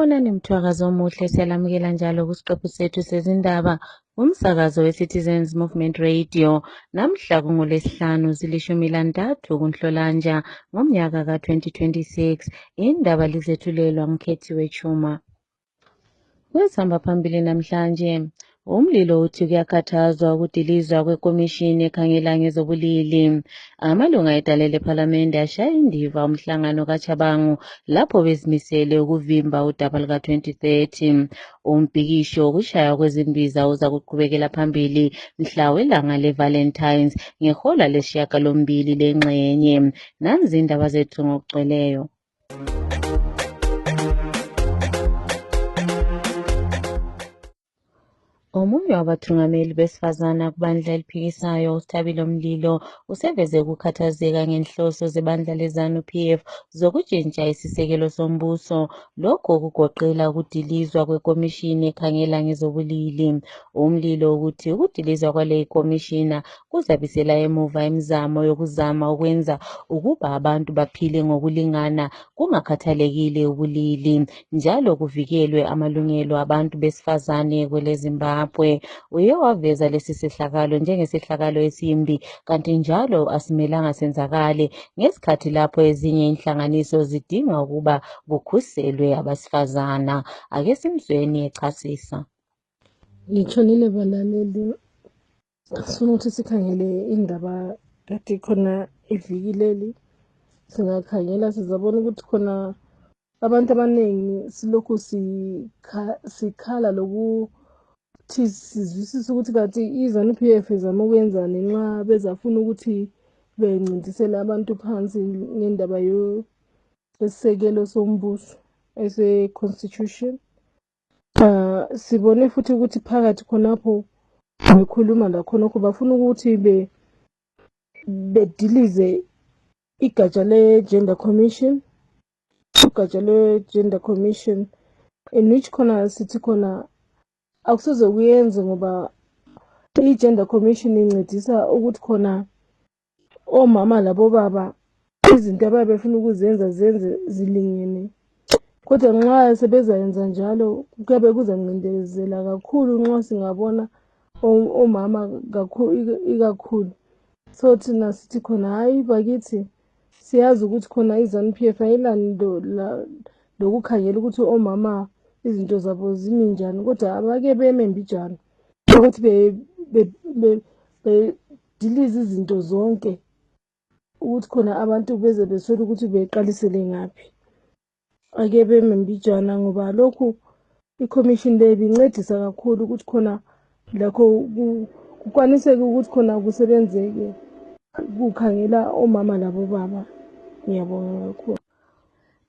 Sawubonani mthwakazi omuhle, siyalamukela njalo kusiqephu sethu sezindaba umsakazo we-Citizens Movement Radio. Namhla kungoLwesihlanu zili-13 kuNhlolanja ngomnyaka ka-2026. Indaba lizethulelwa ngikhethiwe Chuma. Kwesihamba phambili namhlanje, umlilo uthi kuyakhathazwa ukudilizwa kwekomishini ekhangela ngezobulili. Amalunga edale lephalamende ashaya indiva umhlangano kaChabangu lapho bezimisele ukuvimba udaba luka-2030. Umbhikisho wokushaya kwezimbiza uza kuqhubekela phambili mhla welanga le-Valentines ngehola lesishiyagalombili lengxenye. Nanzi indaba zethu ngokugcweleyo. Omunye wabathungameli besifazana kubandla eliphikisayo uSithabile Mlilo useveze ukukhathazeka ngenhloso zebandla leZANU-PF zokutshintsha isisekelo sombuso, lokho kugoqela ukudilizwa kwekomishini ekhangela ngezobulili. Umlilo ukuthi ukudilizwa kwale komishina kuzabisela emuva imizamo yokuzama ukwenza ukuba abantu baphile ngokulingana kungakhathalekile ubulili, njalo kuvikelwe amalungelo abantu besifazane kwele Zimbabwe. Uye waveza lesi sehlakalo njengesehlakalo esimbi, kanti njalo asimelanga senzakale ngesikhathi lapho ezinye inhlanganiso zidinga ukuba kukhuselwe abasifazana. Ake simzweni echasisa. Ngitshonile balaleli, sifuna ukuthi sikhangele indaba kade khona iviki leli. Singakhangela sizabona ukuthi khona abantu abaningi silokhu sikhala lokuthi sizwisisa ukuthi kathi iZANU-PF izama ukwenzani nxa bezafuna ukuthi bencintisele abantu phansi ngendaba yesisekelo sombuso ese-constitution. Sibone futhi ukuthi phakathi khonapho bekhuluma lakhonokho bafuna ukuthi bedilize igatsha le-Gender Commission, ugatsha le-Gender Commission in which khona sithi khona akusoze kuyenze ngoba i-Gender Commission incedisa ukuthi khona omama labo baba izinto ababefuna ukuzenza zenze zilingene. Kodwa nxa sebezayenza njalo kuyabe kuzancindelezela kakhulu nxa singabona omama ikakhulu. So thina sithi khona hayi bakithi siyazi ukuthi khona iZANU-PF ayilani lokukhangela ukuthi omama izinto zabo zimi njani, kodwa abake beme mbijana ukuthi bedilize izinto zonke ukuthi khona abantu beze besola ukuthi beqalisele ngaphi. Ake beme mbijana ngoba lokhu iCommission le bincedisa kakhulu ukuthi khona lakho kukwaniseke ukuthi khona kusebenzeke kukhangela omama labo baba. Ngiyabonga kakhulu.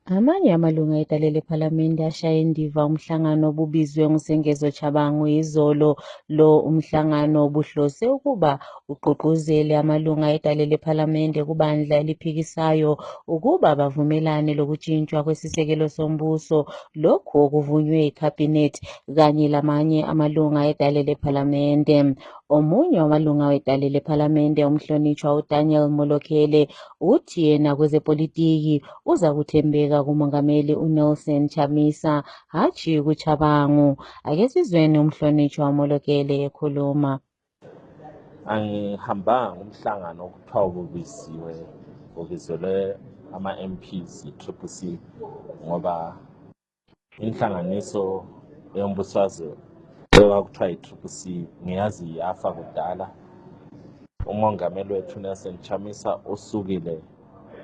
Amanye amalunga edale lephalamende ashaya indiva umhlangano obubizwe nguSengezo Chabangu izolo. Lo umhlangano obuhlose ukuba ugqugquzele amalunga edale lephalamende kubandla eliphikisayo ukuba bavumelane lokutshintshwa kwesisekelo sombuso, lokhu okuvunywe ikhabhinethi kanye lamanye amalunga edale lephalamende. Omunye wamalunga wedale lephalamende umhlonitshwa uDaniel Molokele uthi yena kwezepolitiki uza kuthembeka kumongameli uNelson Chamisa hatshi kuChabangu. Ake sizweni umhlonitshwa Molokele ekhuluma. Angihambanga umhlangano okuthiwa ubizelwe ama-MPs i-CCC ngoba inhlanganiso yombusazwe ekuthiwa i-CCC ngiyazi yafa kudala. Umongameli wethu Nelson Chamisa usukile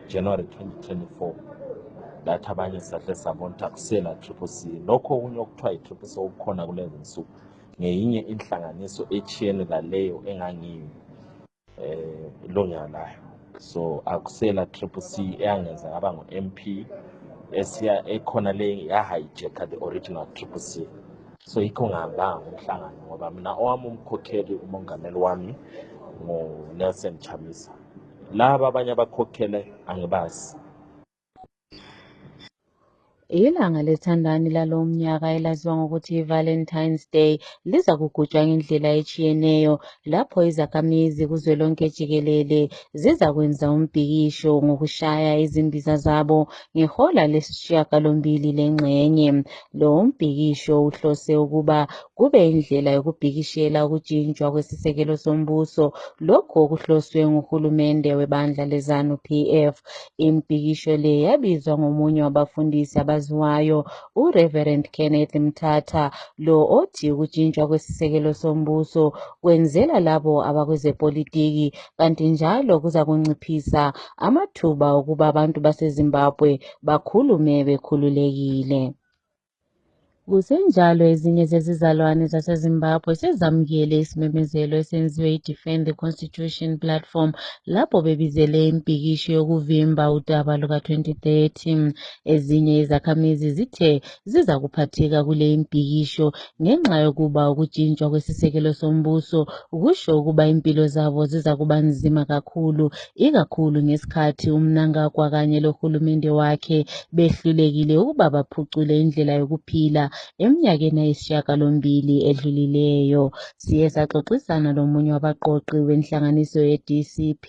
January 2024, lathi abanye sahle sabona ukuthi akusela CCC. Lokho okunye okuthiwa i-CCC okukhona kulezi nsuku ngeyinye inhlanganiso echiyene laleyo engangiyo ilunga layo. So akusela CCC eyangenza ngaba ngu-MP esiya ekhona le ya-hijacka the original CCC. So yikho ngihambanga umhlangano ngoba mina owami umkhokheli umongameli wami nguNelson Chamisa. Laba abanye abakhokhele angibazi. Ilanga lethandani lalo mnyaka elaziwa ngokuthi i-Valentine's Day liza kugujwa ngendlela etshiyeneyo lapho izakhamizi kuzwelonke jikelele ziza kwenza umbhikisho ngokushaya izimbiza zabo ngehola lesishiyagalombili lengxenye. Lo mbhikisho uhlose ukuba kube indlela yokubhikishela ukujinjwa kwesisekelo sombuso, lokho okuhloswe nguhulumende webandla leZANU-PF. Imbhikisho le yabizwa ngomunye wabafundisi abaziwayo, uReverend Kenneth Mthatha, lo othi ukujinjwa kwesisekelo sombuso kwenzela labo abakwezepolitiki kanti njalo kuza kunciphisa amathuba okuba abantu baseZimbabwe bakhulume bekhululekile. Kusenjalo ezinye zezizalwane zaseZimbabwe sezamukele isimemezelo esenziwe yi-Defend the Constitution platform lapho bebizele imbhikisho yokuvimba udaba luka-2030. Ezinye izakhamizi zithe ziza kuphatheka kule imbhikisho ngenxa yokuba ukujinjwa kwesisekelo sombuso kusho ukuba impilo zabo ziza kuba nzima kakhulu, ikakhulu ngesikhathi uMnangagwa kanye lohulumende wakhe behlulekile ukuba baphucule indlela yokuphila eminyakeni eyisishiyagalombili edlulileyo. Siye saxoxisana lomunye wabaqoqi wenhlanganiso ye-DCP,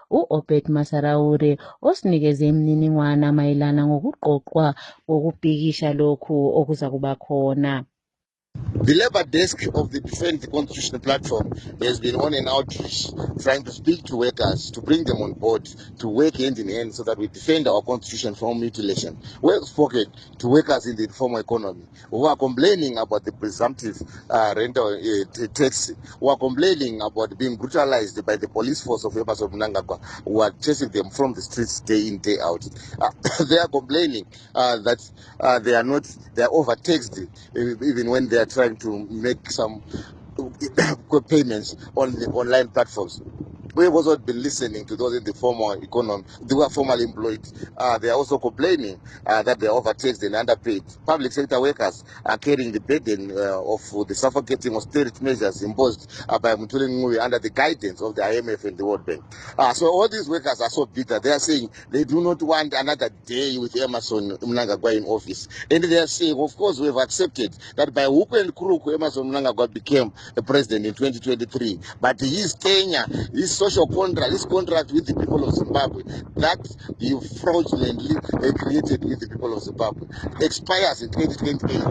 u-Obed Masaraure, osinikeze imininingwana mayelana ngokuqoqwa kokubhikisha lokhu okuza kuba khona. The Labour desk of the Defend the Constitution platform has been on an outreach trying to speak to workers, to bring them on board, to work hand in hand so that we defend our constitution from mutilation. We have spoken to workers in the informal economy who are complaining about the presumptive rental tax, who are complaining about being brutalized by the police force of Emerson Mnangagwa, who are chasing them from the streets day in, day out. They are complaining that they are overtaxed even when they are trying to make some payments on the online platforms. We have also been listening to those in the formal economy, who are formally employed. They are also complaining that they are overtaxed and underpaid. Public sector workers are carrying the burden of the suffocating austerity measures imposed by Mutule Ngui under the guidance of the IMF and the World Bank. So all these workers are so bitter. They are saying they do not want another day with Emerson Mnangagwa in office. And they are saying, of course, we have accepted that by hook and crook, Emerson Mnangagwa became the president in 2023. But his tenure, his social contract, his contract with the people of Zimbabwe, that you fraudulently created with the people of Zimbabwe, expires in 2028.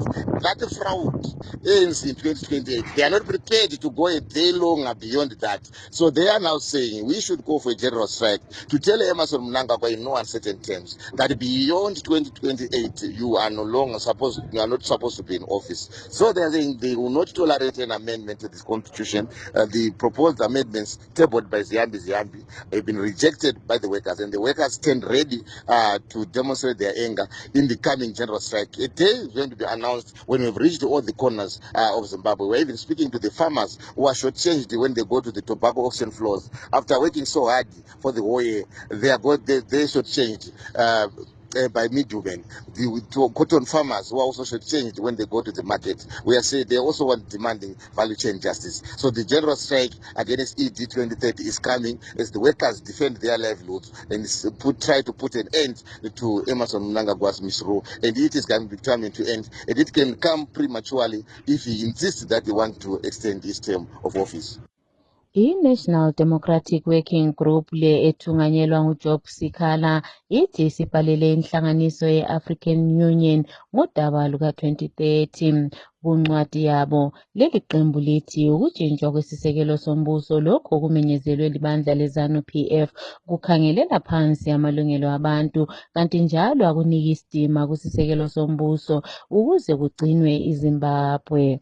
That fraud ends in 2028. They are not prepared to go a day longer beyond that. So they are now saying we should go for a general strike to tell Emerson Mnangagwa in no uncertain terms that beyond 2028 you are not supposed to be in office. So they are saying they will not tolerate an amendment to this constitution. The proposed amendments tabled by Ziyambi have been rejected by the workers, and the workers stand ready to demonstrate their anger in the coming general strike. A day is going to be announced when we've reached all the corners of Zimbabwe. We're even speaking to the farmers who are shortchanged when they go to the tobacco auction floors. After working so hard for the whole year, they're shortchanged by middlemen. The cotton farmers who are also shortchanged when they go to the market. We are saying they also want demanding value chain justice. So the general strike against ED 2030 is coming as the workers defend their livelihoods and try to put an end to Emerson Mnangagwa's misrule. And it is going to be coming to end. And it can come prematurely if he insists that he wants to extend his term of office. I-National Democratic Working Group le ethunganyelwa nguJob Sikhala ithi isibhalele inhlanganiso ye-African Union ngodaba luka-2030. Kuncwadi yabo, leli qembu lithi ukujinjwa kwesisekelo sombuso lokho kumenyezelwe libandla leZANU-PF kukhangelela phansi amalungelo abantu kanti njalo akunika isidima kusisekelo sombuso ukuze kugcinwe iZimbabwe.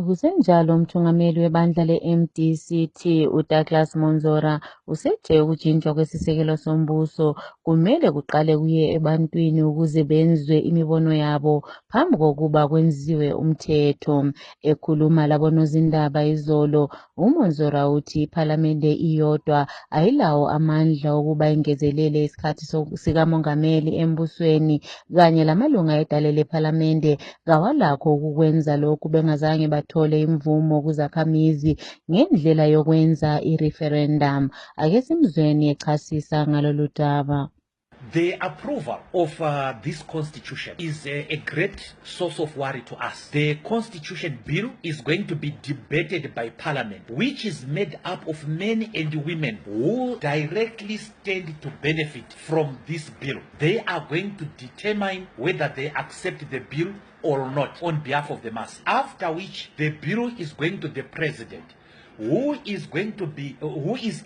Kusenjalo umthungameli webandla le-MDCT uDouglas Monzora usethe ukujinjwa kwesisekelo sombuso kumele kuqale kuye ebantwini ukuze benzwe imibono yabo phambi kokuba kwenziwe umthetho. Ekhuluma labonozindaba izolo, uMonzora uthi iPhalamende iyodwa ayilawo amandla okuba ingezelele isikhathi sikamongameli embusweni kanye lamalunga edale lePhalamende kawalakho ukukwenza lokhu bengazange bathole imvumo kuzakhamizi ngendlela yokwenza i-referendum. Ake simzweni echasisa ngalolu daba. The approval of this constitution is a great source of worry to us. The constitution bill is going to be debated by parliament, which is made up of men and women who directly stand to benefit from this bill. They are going to determine whether they accept the bill or not on behalf of the mass. After which, the bill is going to the president, who is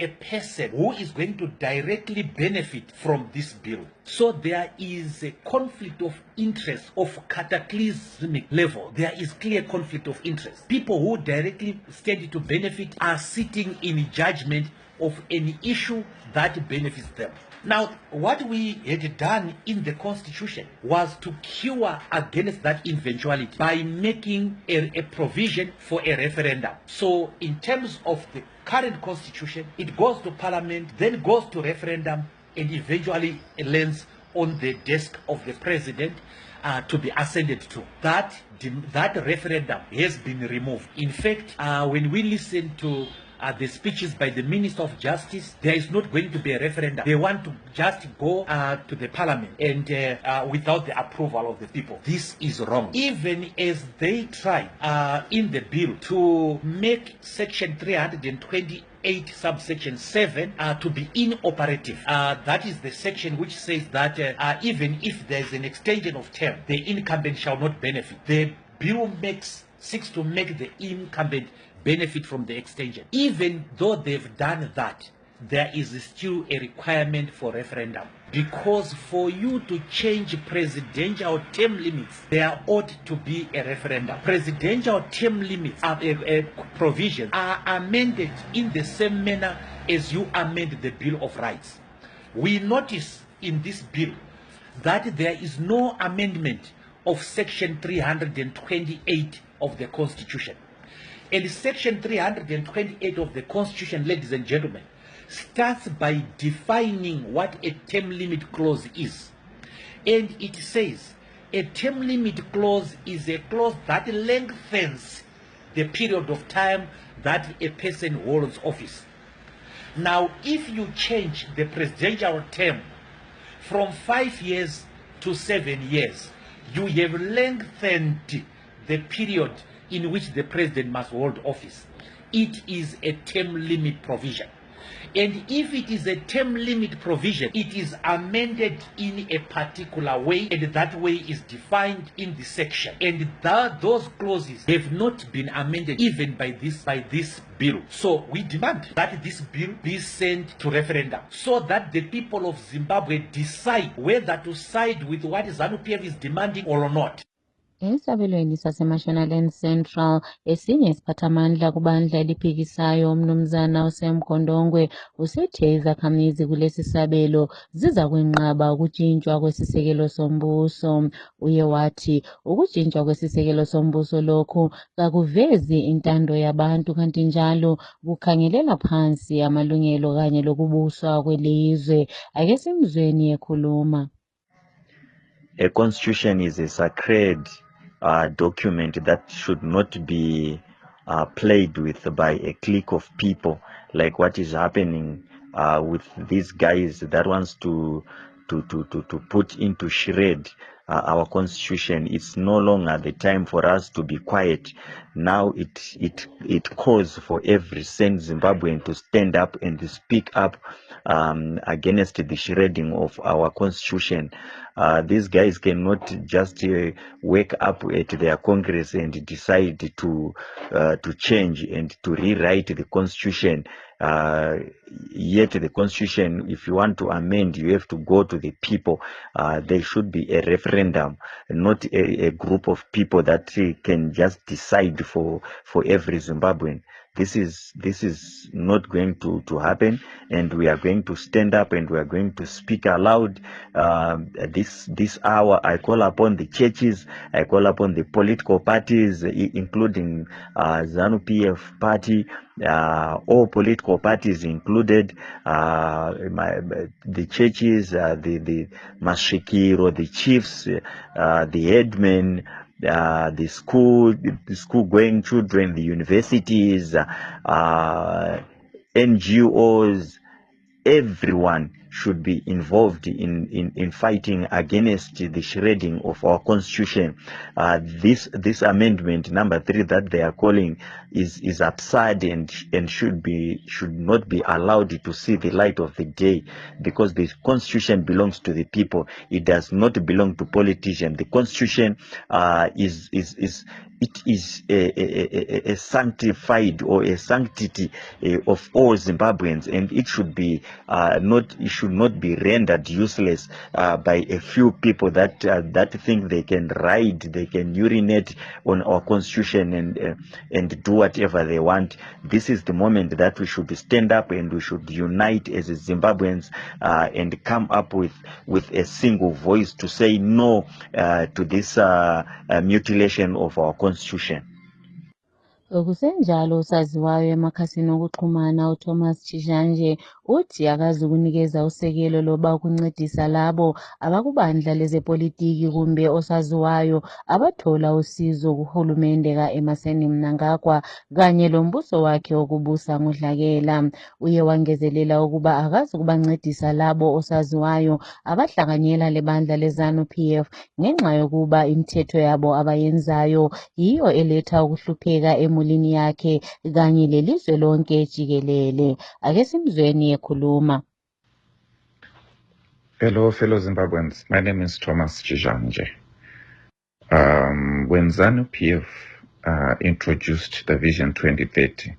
a person who is going to directly benefit from this bill. So there is a conflict of interest of cataclysmic level. There is clear conflict of interest. People who directly stand to benefit are sitting in judgment of any issue that benefits them. Now, what we had done in the constitution was to cure against that eventuality by making a provision for a referendum. So in terms of the current constitution, it goes to parliament, then goes to referendum, and eventually lands on the desk of the president to be ascended to. That referendum has been removed. In fact, when we listen to the speeches by the Minister of Justice, there is not going to be a referendum. They want to just go to the parliament and without the approval of the people. This is wrong. Even as they try in the bill to make section 328 subsection 7 to be inoperative. That is the section which says that even if there is an extension of term, the incumbent shall not benefit. The bill seeks to make the incumbent benefit from the extension. Even though they've done that, there is still a requirement for referendum. Because for you to change presidential term limits, there ought to be a referendum. Presidential term limits provisions are amended in the same manner as you amend the Bill of Rights. We notice in this bill that there is no amendment of section 328 of the Constitution. And section 328 of the Constitution, ladies and gentlemen, starts by defining what a term limit clause is. And it says a term limit clause is a clause that lengthens the period of time that a person holds office. Now, if you change the presidential term from 5 years to 7 years, you have lengthened the period in which the president must hold office. It is a term limit provision. And if it is a term limit provision, it is amended in a particular way, and that way is defined in the section. And those clauses have not been amended even by this bill. So we demand that this bill be sent to referendum so that the people of Zimbabwe decide whether to side with what ZANU-PF is demanding or not. Esabelweni saseMashonaland Central, esinye isiphathamandla kubandla eliphikisayo umnumzana uSemkhondongwe usethe izakhamizi kulesi sabelo ziza kwenqaba ukutshintshwa kwesisekelo sombuso. Uye wathi ukutshintshwa kwesisekelo sombuso lokhu kakuvezi intando yabantu, kanti njalo kukhangelela phansi amalungelo kanye lokubuswa kwelizwe. Ake simzweni ekhuluma. A constitution is a sacred document that should not be played with by a clique of people, like what is happening with these guys that wants to put into shred our constitution. It's no longer the time for us to be quiet. Now it calls for every sane Zimbabwean to stand up and to speak up against the shredding of our constitution. These guys cannot just wake up at their Congress and decide to change and to rewrite the constitution. Yet the constitution, if you want to amend, you have to go to the people. There should be a referendum, not a group of people that can just decide for every Zimbabwean. This is not going to happen, and we are going to stand up and we are going to speak aloud. This hour, I call upon the churches, I call upon the political parties, including ZANU-PF party, all political parties included, the churches, the Mashikiro, the chiefs, the headmen, the school going children, the universities, NGOs, everyone should be involved in fighting against the shredding of our constitution. This amendment number 3 that they are calling is absurd and should not be allowed to see the light of the day, because the constitution belongs to the people. It does not belong to politicians. The constitution is a sanctified or a sanctity of all Zimbabweans, and it should not be rendered useless by a few people that think they can urinate on our constitution and do whatever they want. This is the moment that we should stand up and we should unite as Zimbabweans and come up with a single voice to say no to this mutilation of our constitution. Kusenjalo usaziwayo emakhasini okuxhumana uThomas Chijanje uthi akazukunikeza usekelo loba ukuncedisa labo abakubandla lezepolitiki kumbe osaziwayo abathola usizo kuhulumende ka-Emmerson Mnangagwa kanye lombuso wakhe wokubusa ngodlakela. Uye wangezelela ukuba akazukubancedisa labo osaziwayo abahlanganyela lebandla leZANU-PF ngenxa yokuba imithetho yabo abayenzayo yiyo eletha ukuhlupheka emulini yakhe kanye lelizwe lonke jikelele. Ake simzweni ekhuluma. Hello, fellow Zimbabweans. My name is Thomas Chijanje. When ZANU-PF introduced the Vision 2030,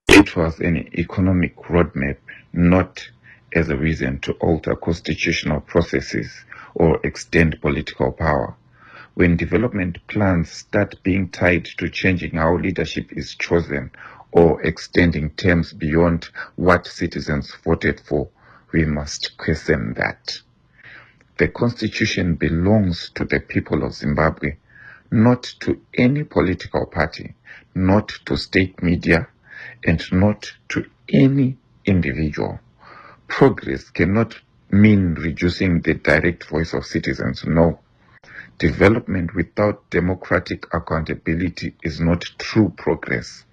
it was an economic roadmap, not as a reason to alter constitutional processes or extend political power. When development plans start being tied to changing how leadership is chosen or extending terms beyond what citizens voted for, we must question that. The Constitution belongs to the people of Zimbabwe, not to any political party, not to state media, and not to any individual. Progress cannot mean reducing the direct voice of citizens, no. Development without democratic accountability is not true progress.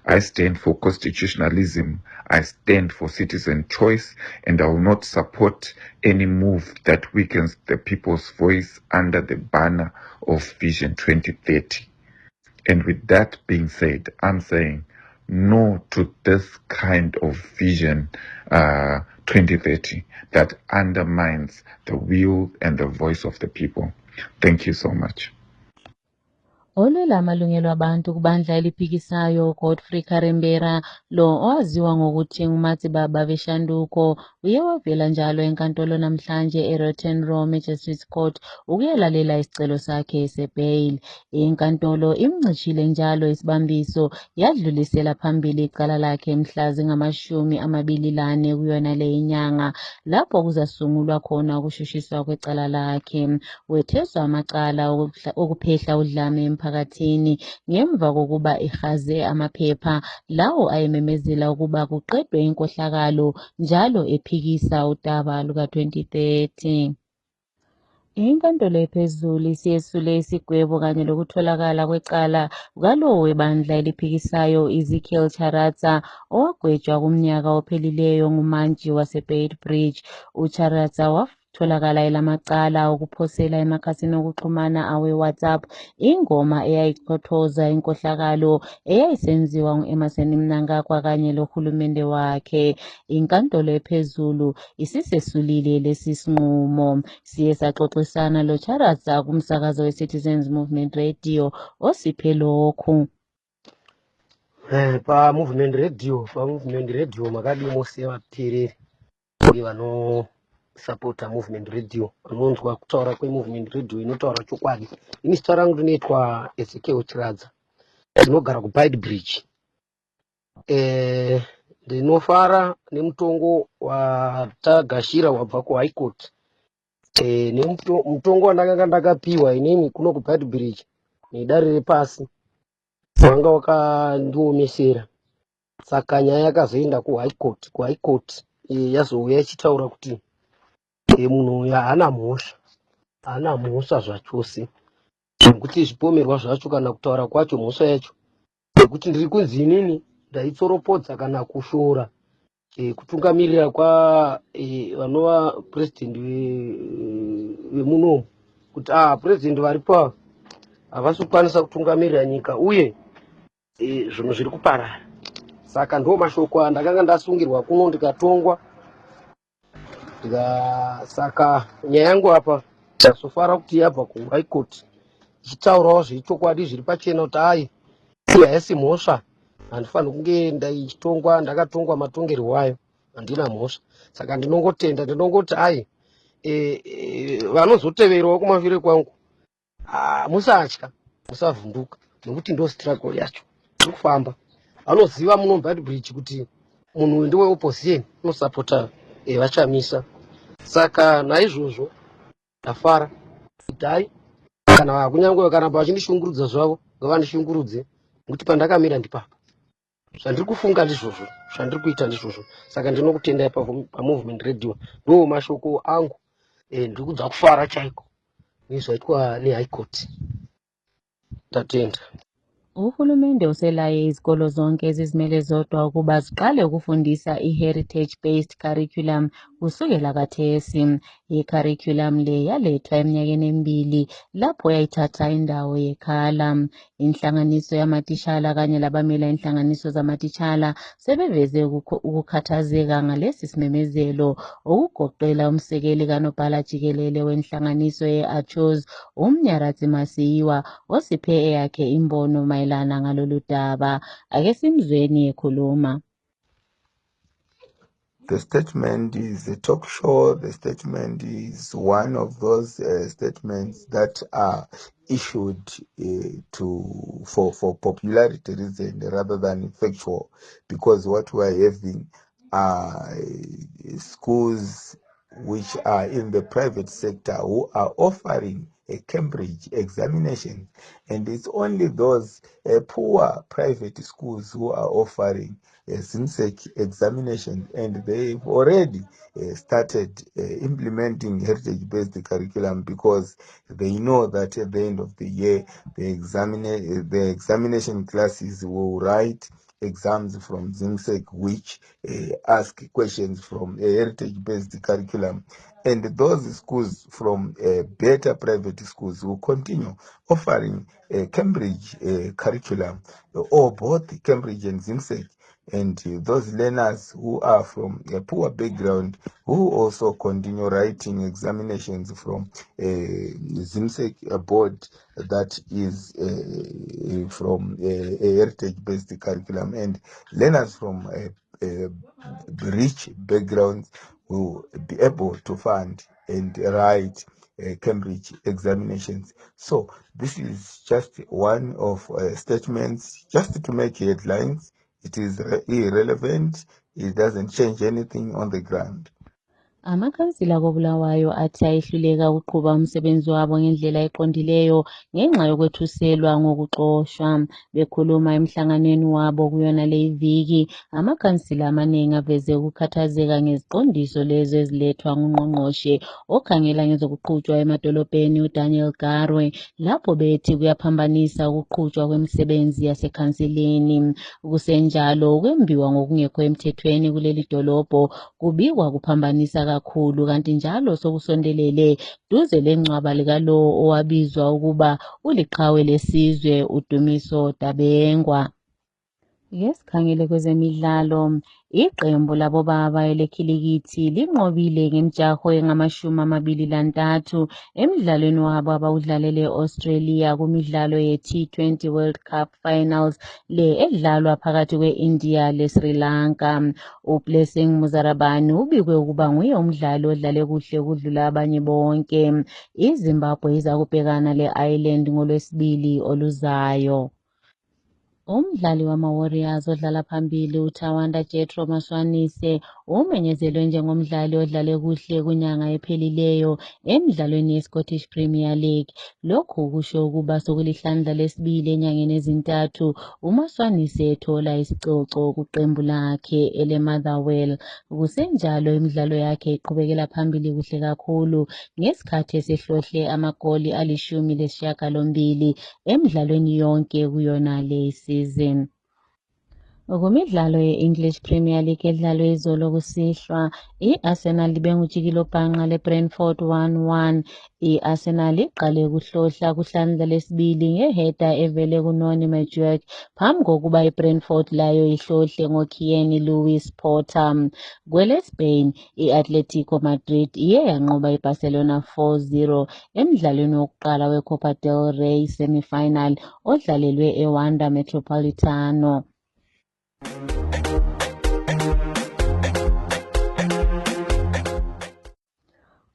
I stand for constitutionalism, I stand for citizen choice, and I will not support any move that weakens the people's voice under the banner of Vision 2030. And with that being said, I'm saying no to this kind of Vision 2030 that undermines the will and the voice of the people. Thank you so much. Olwela amalungelo abantu kubandla eliphikisayo Godfrey Karembera lo owaziwa ngokuthi nguMatsibaba Beshanduko uye wavela njalo enkantolo namhlanje eRotten Row Magistrates Court ukuyelalela isicelo sakhe sebail. Inkantolo imncishile njalo isibambiso yadlulisela phambili icala lakhe mhla zingama-24 kuyona le inyanga lapho kuzasungulwa khona ukushushiswa kwecala lakhe. Wetheswa amacala okuphehla udlame emphakathini ngemva kokuba ihaze amaphepha lawo ayememezela ukuba kuqedwe inkohlakalo njalo ephikisa udaba luka-2030. Inkantolo ephezulu isiyesule isigwebo kanye lokutholakala kwecala kalowo webandla eliphikisayo Ezekiel Charatsa owagwetshwa kumnyaka ophelileyo ngumanji waseBeitbridge. UCharatsa watholakala elamacala okuphosela emakhasini okuxhumana awe-WhatsApp ingoma eyayichothoza inkohlakalo eyayisenziwa ngu-Emmerson Mnangagwa kanye lohulumende wakhe. Inkantolo ephezulu isisesulile lesi sinqumo. Siye saxoxisana loCharatsa kumsakazo we-Citizens Movement Radio osiphe lokhu. Pa movement radio makadimo siya vateereri uye vanosapota movement radio vanonzwa kutaura kwemovement radio inotaura chokwadi. Ini zita rangu rinoitwa Ezekiel Charatsa, ndinogara kuBeitbridge. Ndinofara nemutongo watagashira wabva kuHigh Court. Mutongo wandakanga ndakapiwa inini kuno kuBeitbridge nedare repasi wanga wakandiomesera, saka nyaya yakazoenda kuHigh Court yazouya ichitaura kuti munhu uyu haana mhosva zvachose, nekuti zvipomerwa zvacho kana kutaura kwacho mhosva yacho nekuti ndiri kunzi inini ndaitsoropodza kana kushora kutungamirira kwa vanova president vemuno kuti president varipo havasi kukwanisa kutungamirira nyika uye zvinhu zviri kuparara. Saka ndo mashoko andakanga ndasungirwa kuno ndikatongwa saka nyaya yangu apa ndasofara kuti yabva kuHigh Court ichitaurawo zvechokwadi zviri pachena kuti haisi mhosva, handifaniri kunge ndakatongwa matongerwo ayo, handina mhosva. Saka ndinongotenda, ndinongoti vanozoteverawo kumashure kwangu musatya, musavhunduka, nekuti ndo struggle yacho iri kufamba. Vanoziva muno Beitbridge kuti munhu uyu ndiwe opposition unosapota vachamisa. Saka naizvozvo ndafara kuti kana kunyange kana vachindishungurudza zvavo ngavandishungurudze, nekuti pandakamira ndipapa. Zvandiri kufunga ndizvozvo, zvandiri kuita ndizvozvo. Saka ndinokutendai paMovement Radio, ndo mashoko angu. Ndiri kubva kufara chaiko nezvaitwa neHigh Court. Ndatenda. Uhulumende uselaye izikolo zonke ezizimele zodwa ukuba ziqale ukufundisa i-heritage based curriculum kusukela khathesi. I-curriculum le yalethwa eminyakeni emibili lapho yayithatha indawo yekhala. Inhlanganiso yamatitshala kanye labamela inhlanganiso zamatitshala sebeveze ukukhathazeka ngalesi simemezelo, okugoqela umsekeli kanobhala jikelele wenhlanganiso ye-ACHOS uMnyaradzi Masiyiwa osiphe eyakhe imbono mayelana ngalolu daba. Ake simzweni ekhuluma. The statement is a talk show. The statement is one of those statements that are issued for popularity reason rather than factual, because what we are having are schools which are in the private sector who are offering a Cambridge examination, and it's only those poor private schools who are offering a ZINSEC examination, and they've already started implementing heritage-based curriculum because they know that at the end of the year the examination classes will write exams from ZINSEC which ask questions from a heritage-based curriculum, and those schools from better private schools will continue offering a Cambridge curriculum, or both Cambridge and ZINSEC. And those learners who are from a poor background who also continue writing examinations from a ZINSEC board that is from a heritage-based curriculum, and learners from rich backgrounds will be able to fund and write Cambridge examinations. So this is just one of statements just to make headlines. It is irrelevant. It doesn't change anything on the ground. Amakhansila koBulawayo athi ayehluleka ukuqhuba umsebenzi wabo ngendlela eqondileyo ngenxa yokwethuselwa ngokuxoshwa. Bekhuluma emhlanganweni wabo kuyona le viki, amakhansila amaningi aveze ukukhathazeka ngeziqondiso lezo ezilethwa ngungqongqoshe okhangela ngezokuqhutshwa emadolobheni uDaniel Garwe, lapho bethi kuyaphambanisa ukuqhutshwa kwemisebenzi yasekhansileni. Kusenjalo, ukwembiwa ngokungekho emthethweni kuleli dolobho kubikwa kuphambanisa kakhulu, kanti njalo sokusondelele duze lengcwaba likalowo owabizwa ukuba uliqhawe lesizwe uDumiso Dabengwa. Ngesikhangele kwezemidlalo, iqembu labobaba elekhilikithi linqobile ngemjaho engama-23 emidlalweni wabo abawudlalele Australia kumidlalo ye-T20 World Cup Finals le edlalwa phakathi kwe-India leSri Lanka. uBlessing Muzarabani ubikwe ukuba nguye umdlali odlale kuhle ukudlula abanye bonke. iZimbabwe iza kubhekana le-Ireland ngoLwesibili oluzayo. Umdlali wama-Warriors odlala phambili uThawanda Jetro Maswanise umenyezelwe njengomdlali odlale kuhle kunyanga ephelileyo emidlalweni yeScottish Premier League. Lokhu kusho ukuba sokulihlandla lesibili enyangeni ezintathu uMaswanise ethola isicoco kuqembu lakhe eleMotherwell. Kusenjalo imidlalo yakhe iqhubekela phambili kuhle kakhulu ngesikhathi esehlohle amagoli ali-18 emidlalweni yonke kuyona le season. Kumidlalo ye-English Premier League edlalwe izolo kusihlwa, i-Arsenal ibengujikelo bhanqa le-Brentford 1-1. I-Arsenal iqale kuhlohla kuhlandla lesibili ngeheda evele kuNoni Madueke phambi kokuba i-Brentford layo ihlohle ngoKian Lewis Potter. KweleSpain, i-Atletico Madrid iye yanqoba i-Barcelona 4-0 emdlalweni wokuqala we-Copa del Rey semi-final odlalelwe eWanda Metropolitano.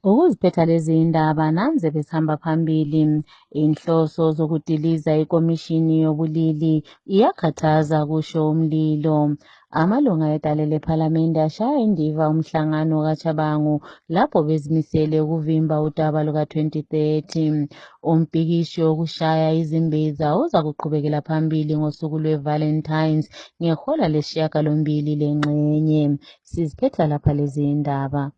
Ukuziphetha lezi indaba nanze besihamba phambili. Inhloso zokudiliza ikomishini yobulili iyakhathaza kusho uMlilo. Amalunga edale lephalamende ashaya indiva umhlangano kaChabangu lapho bezimisele ukuvimba udaba luka-2030. Umbhikishi wokushaya izimbiza uza kuqhubekela phambili ngosuku lwe-Valentines ngehola lesishiyagalombili lengxenye. Siziphetha lapha lezi indaba.